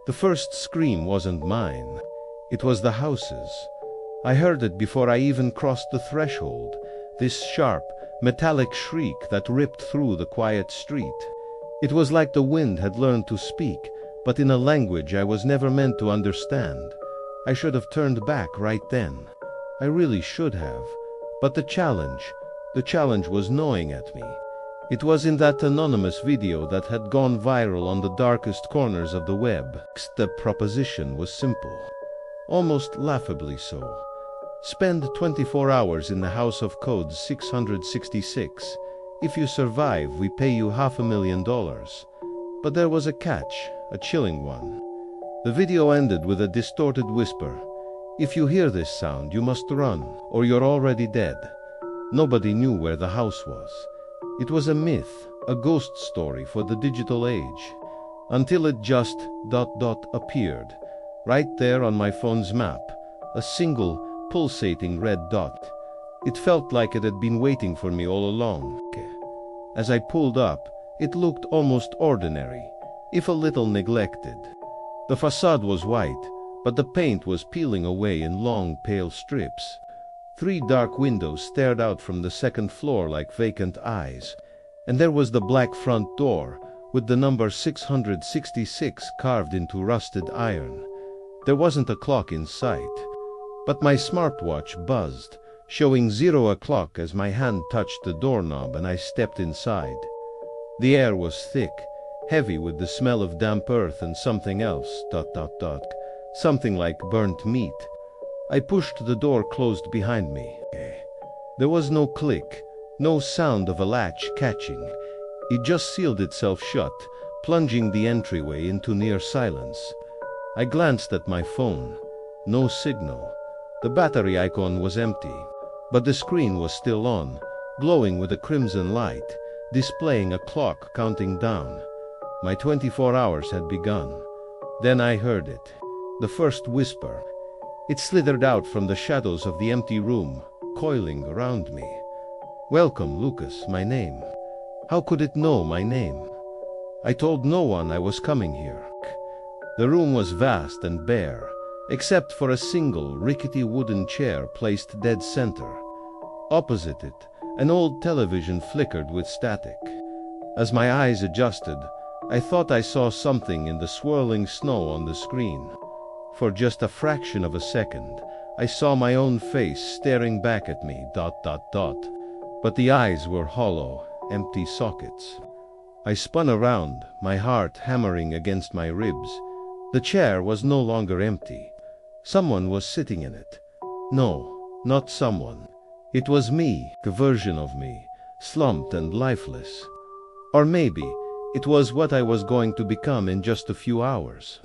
The first scream wasn't mine. It was the house's. I heard it before I even crossed the threshold, this sharp, metallic shriek that ripped through the quiet street. It was like the wind had learned to speak, but in a language I was never meant to understand. I should have turned back right then. I really should have. But the challenge was gnawing at me. It was in that anonymous video that had gone viral on the darkest corners of the web. The proposition was simple, almost laughably so. Spend 24 hours in the House of Codes 666. If you survive, we pay you $500,000. But there was a catch, a chilling one. The video ended with a distorted whisper. If you hear this sound, you must run, or you're already dead. Nobody knew where the house was. It was a myth, a ghost story for the digital age. Until it just ... appeared. Right there on my phone's map. A single, pulsating red dot. It felt like it had been waiting for me all along. As I pulled up, it looked almost ordinary, if a little neglected. The facade was white, but the paint was peeling away in long, pale strips. 3 dark windows stared out from the second floor like vacant eyes, and there was the black front door, with the number 666 carved into rusted iron. There wasn't a clock in sight, but my smartwatch buzzed, showing 0 o'clock as my hand touched the doorknob and I stepped inside. The air was thick, heavy with the smell of damp earth and something else, ... something like burnt meat. I pushed the door closed behind me. There was no click, no sound of a latch catching. It just sealed itself shut, plunging the entryway into near silence. I glanced at my phone. No signal. The battery icon was empty, but the screen was still on, glowing with a crimson light, displaying a clock counting down. My 24 hours had begun. Then I heard it. The first whisper. It slithered out from the shadows of the empty room, coiling around me. "Welcome, Lucas, my name." How could it know my name? I told no one I was coming here. The room was vast and bare, except for a single rickety wooden chair placed dead center. Opposite it, an old television flickered with static. As my eyes adjusted, I thought I saw something in the swirling snow on the screen. For just a fraction of a second, I saw my own face staring back at me, ... But the eyes were hollow, empty sockets. I spun around, my heart hammering against my ribs. The chair was no longer empty. Someone was sitting in it. No, not someone. It was me, a version of me, slumped and lifeless. Or maybe it was what I was going to become in just a few hours.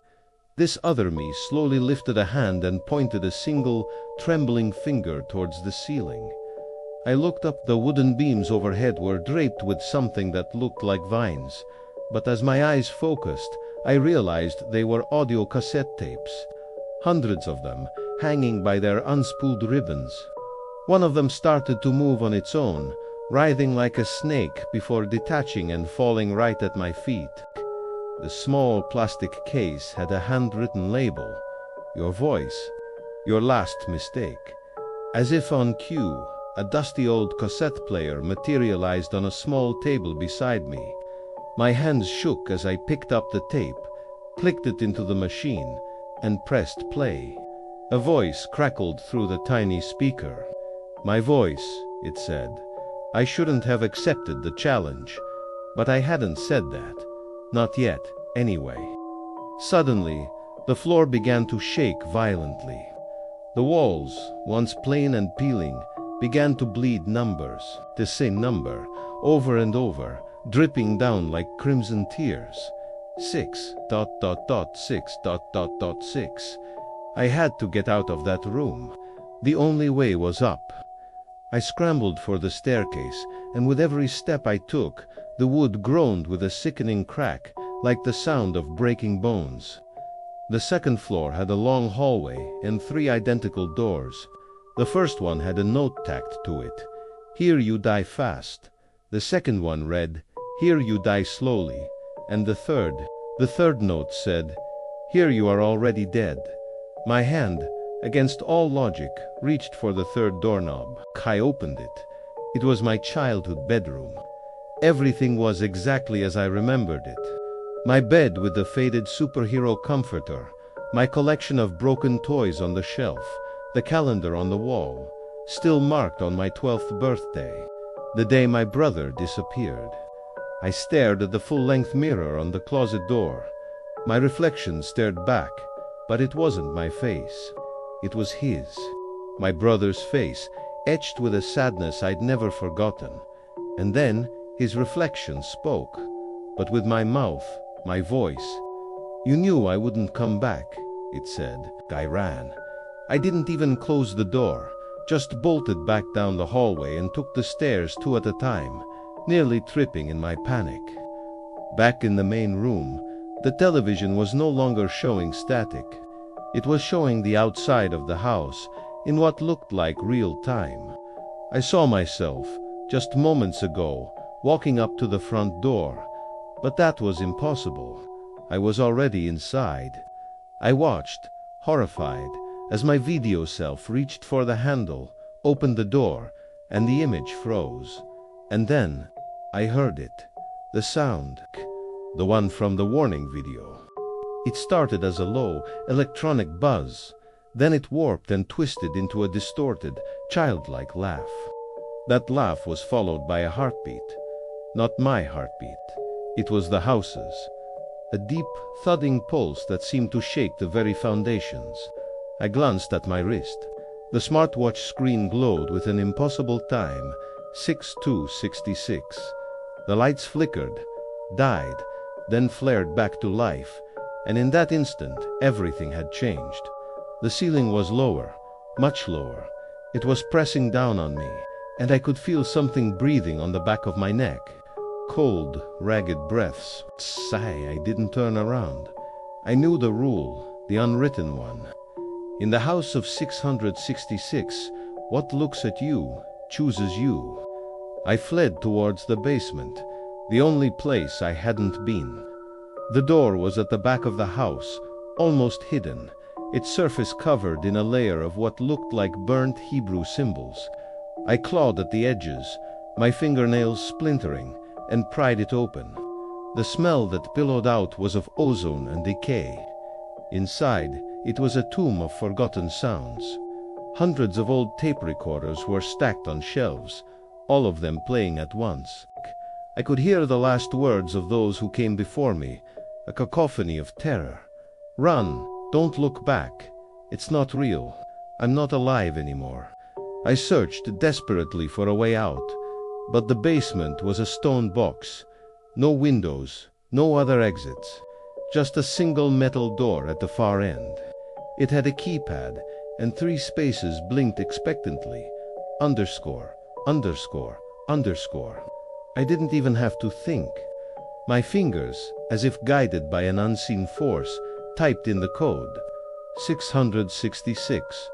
This other me slowly lifted a hand and pointed a single, trembling finger towards the ceiling. I looked up. The wooden beams overhead were draped with something that looked like vines, but as my eyes focused, I realized they were audio cassette tapes. Hundreds of them, hanging by their unspooled ribbons. One of them started to move on its own, writhing like a snake before detaching and falling right at my feet. The small plastic case had a handwritten label. "Your voice. Your last mistake." As if on cue, a dusty old cassette player materialized on a small table beside me. My hands shook as I picked up the tape, clicked it into the machine, and pressed play. A voice crackled through the tiny speaker. "My voice," it said. I shouldn't have accepted the challenge, but I hadn't said that. Not yet, anyway. Suddenly, the floor began to shake violently. The walls, once plain and peeling, began to bleed numbers, the same number, over and over, dripping down like crimson tears. 6, ... 6, ... 6. I had to get out of that room. The only way was up. I scrambled for the staircase, and with every step I took, the wood groaned with a sickening crack, like the sound of breaking bones. The second floor had a long hallway and 3 identical doors. The first one had a note tacked to it. "Here you die fast." The second one read, "Here you die slowly." And the third note said, Here you are already dead. My hand, against all logic, reached for the third doorknob. I opened it. It was my childhood bedroom. Everything was exactly as I remembered it. My bed with the faded superhero comforter, my collection of broken toys on the shelf, the calendar on the wall, still marked on my 12th birthday, the day my brother disappeared. I stared at the full-length mirror on the closet door. My reflection stared back, but it wasn't my face. It was his, my brother's face, etched with a sadness I'd never forgotten. And then his reflection spoke, but with my mouth, my voice. "You knew I wouldn't come back," it said. I ran. I didn't even close the door, just bolted back down the hallway and took the stairs 2 at a time, nearly tripping in my panic. Back in the main room, the television was no longer showing static. It was showing the outside of the house in what looked like real time. I saw myself, just moments ago, walking up to the front door, but that was impossible. I was already inside. I watched, horrified, as my video self reached for the handle, opened the door, and the image froze. And then I heard it, the sound, the one from the warning video. It started as a low, electronic buzz. Then it warped and twisted into a distorted, childlike laugh. That laugh was followed by a heartbeat. Not my heartbeat. It was the house's. A deep, thudding pulse that seemed to shake the very foundations. I glanced at my wrist. The smartwatch screen glowed with an impossible time, 6:2:66. The lights flickered, died, then flared back to life, and in that instant everything had changed. The ceiling was lower, much lower. It was pressing down on me, and I could feel something breathing on the back of my neck. Cold, ragged breaths. Sigh, I didn't turn around. I knew the rule, the unwritten one. In the house of 666, what looks at you chooses you. I fled towards the basement, the only place I hadn't been. The door was at the back of the house, almost hidden, its surface covered in a layer of what looked like burnt Hebrew symbols. I clawed at the edges, my fingernails splintering, and pried it open. The smell that billowed out was of ozone and decay. Inside, it was a tomb of forgotten sounds. Hundreds of old tape recorders were stacked on shelves, all of them playing at once. I could hear the last words of those who came before me, a cacophony of terror. "Run, don't look back. It's not real. I'm not alive anymore." I searched desperately for a way out, but the basement was a stone box. No windows, no other exits. Just a single metal door at the far end. It had a keypad, and 3 spaces blinked expectantly. Underscore, underscore, underscore. I didn't even have to think. My fingers, as if guided by an unseen force, typed in the code. 666.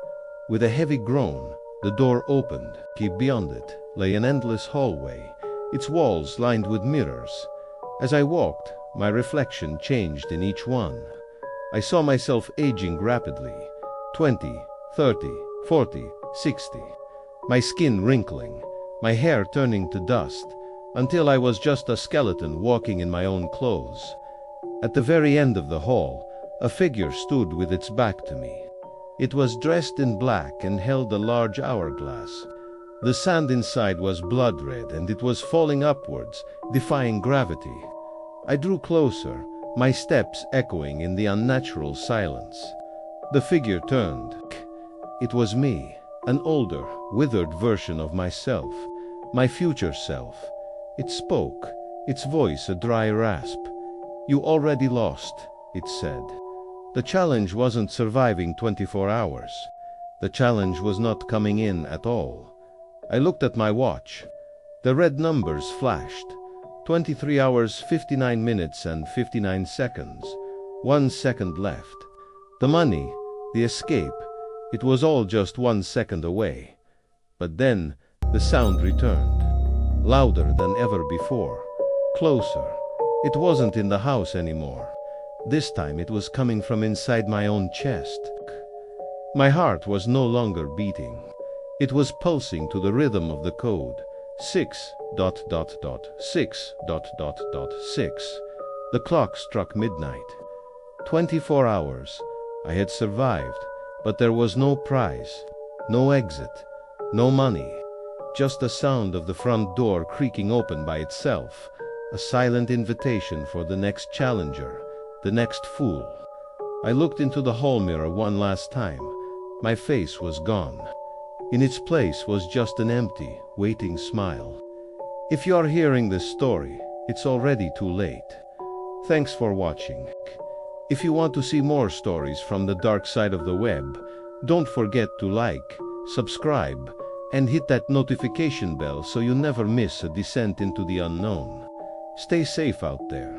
With a heavy groan, the door opened. Beyond it lay an endless hallway, its walls lined with mirrors. As I walked, my reflection changed in each one. I saw myself aging rapidly, 20, 30, 40, 60. My skin wrinkling, my hair turning to dust, until I was just a skeleton walking in my own clothes. At the very end of the hall, a figure stood with its back to me. It was dressed in black and held a large hourglass. The sand inside was blood red, and it was falling upwards, defying gravity. I drew closer, my steps echoing in the unnatural silence. The figure turned. It was me, an older, withered version of myself, my future self. It spoke, its voice a dry rasp. "You already lost," it said. The challenge wasn't surviving 24 hours. The challenge was not coming in at all. I looked at my watch. The red numbers flashed. 23 hours, 59 minutes and 59 seconds. 1 second left. The money, the escape, it was all just 1 second away. But then the sound returned. Louder than ever before. Closer. It wasn't in the house anymore. This time it was coming from inside my own chest. My heart was no longer beating. It was pulsing to the rhythm of the code. 6 dot dot dot 6 dot dot dot 6. The clock struck midnight. 24 hours. I had survived, but there was no prize, no exit, no money. Just the sound of the front door creaking open by itself, a silent invitation for the next challenger, the next fool. I looked into the hall mirror one last time. My face was gone. In its place was just an empty, waiting smile. If you are hearing this story, it's already too late. Thanks for watching. If you want to see more stories from the dark side of the web, don't forget to like, subscribe, and hit that notification bell so you never miss a descent into the unknown. Stay safe out there.